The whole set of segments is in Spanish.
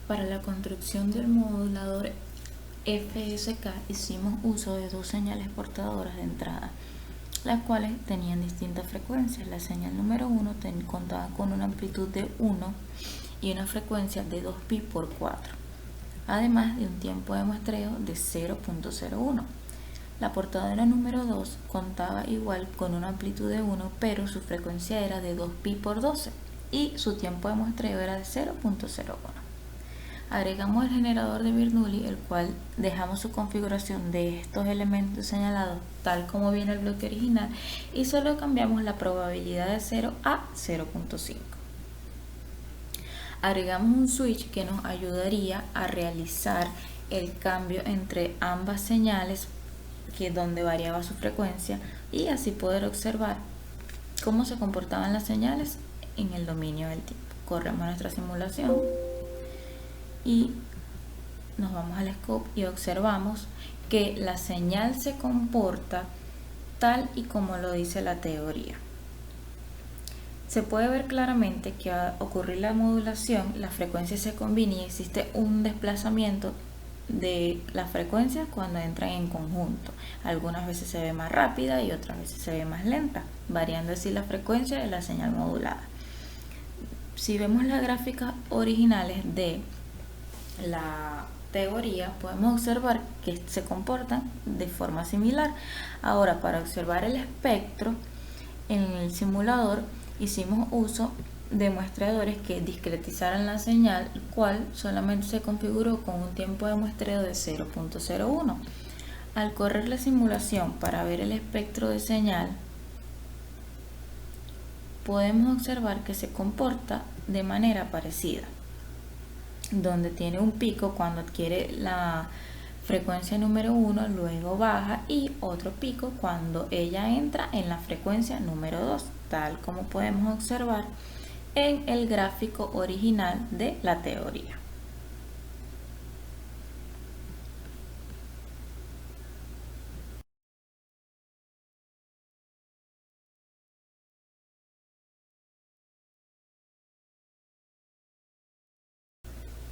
Para la construcción del modulador FSK hicimos uso de dos señales portadoras de entrada, las cuales tenían distintas frecuencias. La señal número 1 contaba con una amplitud de 1 y una frecuencia de 2pi por 4, además de un tiempo de muestreo de 0.01. La portadora número 2 contaba igual con una amplitud de 1, pero su frecuencia era de 2pi por 12 y su tiempo de muestreo era de 0.01. Agregamos el generador de Bernoulli, el cual dejamos su configuración de estos elementos señalados tal como viene el bloque original y solo cambiamos la probabilidad de 0 a 0.5. Agregamos un switch que nos ayudaría a realizar el cambio entre ambas señales, donde variaba su frecuencia, y así poder observar cómo se comportaban las señales en el dominio del tiempo. Corremos nuestra simulación y nos vamos al scope y observamos que la señal se comporta tal y como lo dice la teoría. Se puede ver claramente que al ocurrir la modulación, la frecuencia se combina y existe un desplazamiento de las frecuencias cuando entran en conjunto. Algunas veces se ve más rápida y otras veces se ve más lenta, variando así la frecuencia de la señal modulada. Si vemos las gráficas originales de la teoría, podemos observar que se comportan de forma similar. Ahora, para observar el espectro en el simulador, hicimos uso de muestreadores que discretizaran la señal, el cual solamente se configuró con un tiempo de muestreo de 0.01. Al correr la simulación para ver el espectro de señal, podemos observar que se comporta de manera parecida, donde tiene un pico cuando adquiere la frecuencia número 1, luego baja, y otro pico cuando ella entra en la frecuencia número 2, tal como podemos observar en el gráfico original de la teoría.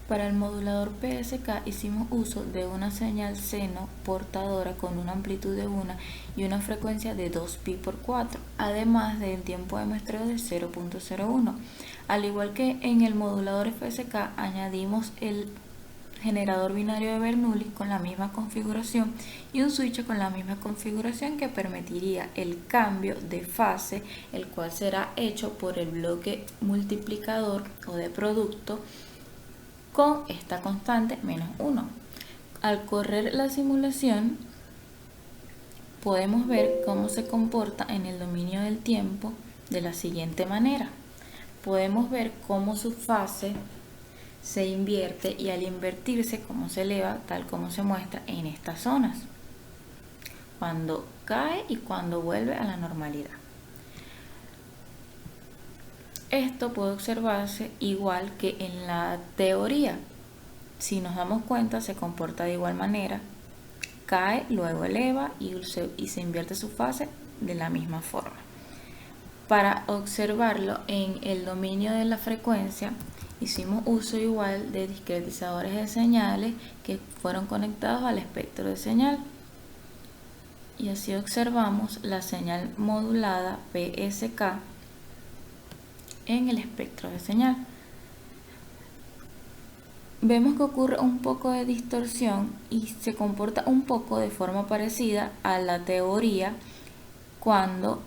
Para el modulador PSK hicimos uso de una señal seno portadora con una amplitud de 1 y una frecuencia de 2pi por 4, además de un tiempo de muestreo de 0.01. Al igual que en el modulador FSK, añadimos el generador binario de Bernoulli con la misma configuración y un switch con la misma configuración que permitiría el cambio de fase, el cual será hecho por el bloque multiplicador o de producto con esta constante menos 1. Al correr la simulación, podemos ver cómo se comporta en el dominio del tiempo de la siguiente manera. Podemos ver cómo su fase se invierte y al invertirse cómo se eleva, tal como se muestra en estas zonas, cuando cae y cuando vuelve a la normalidad. Esto puede observarse igual que en la teoría. Si nos damos cuenta, se comporta de igual manera, cae, luego eleva y se invierte su fase de la misma forma. Para observarlo en el dominio de la frecuencia, hicimos uso igual de discretizadores de señales que fueron conectados al espectro de señal. Y así observamos la señal modulada PSK en el espectro de señal. Vemos que ocurre un poco de distorsión y se comporta un poco de forma parecida a la teoría cuando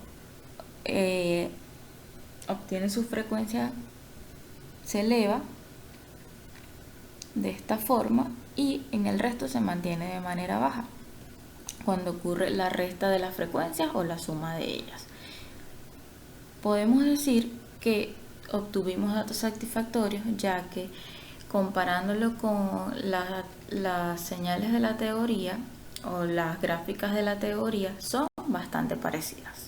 obtiene su frecuencia, se eleva de esta forma y en el resto se mantiene de manera baja cuando ocurre la resta de las frecuencias o la suma de ellas. Podemos decir que obtuvimos datos satisfactorios, ya que comparándolo con las señales de la teoría o las gráficas de la teoría son bastante parecidas.